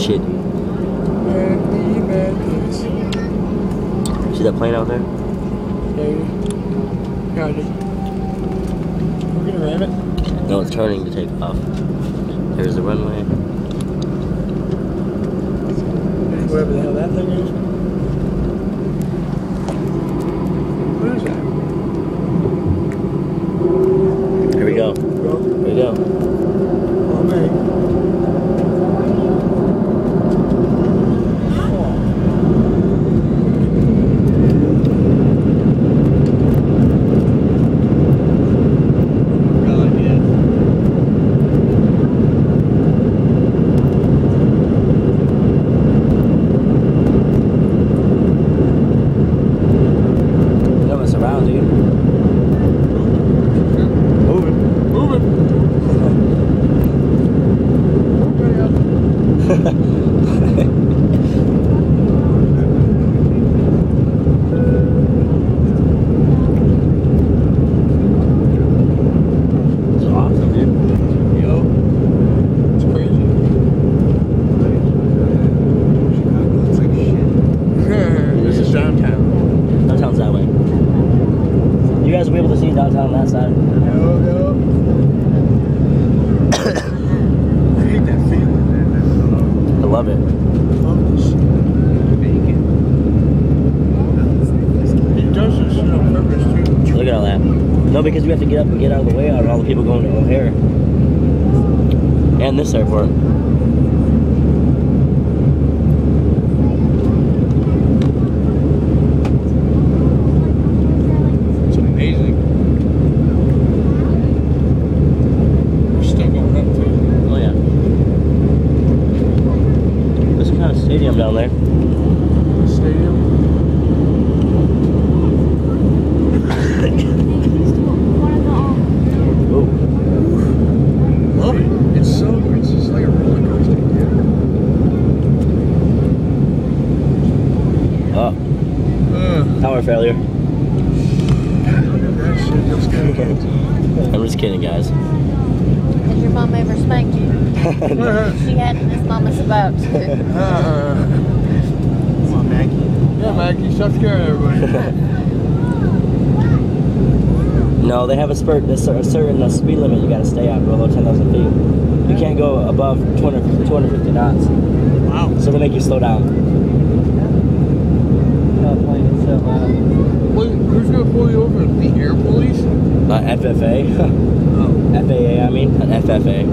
shitty. See that plane out there? Yeah, we're gonna ram it? No, it's turning to take off. There's the runway. Whatever the hell that thing is. What is that? Here we go. Here we go. Oh, man. Downtown on that side. I hate that feeling, man. I love it. I love this shit. It does this shit on purpose, too. Look at all that. No, because we have to get up and get out of the way of all the people going to O'Hare. And this airport. It's amazing. Stadium down there. Stadium? Oh. Love it. It's just like a roller coaster. Oh. Tower failure. That shit looks good. I'm just kidding, guys. Has your mom ever spanked you? She hadn't. This mama's about to. Come on, Maggie. Yeah, Maggie, stop scaring everybody. No, they have a certain speed limit you gotta stay on below 10,000 feet. You can't go above 250 knots. Wow. So they make you slow down. Plane is so loud. Who's gonna pull you over? The air police? FFA. Oh. FAA, I mean. FFA.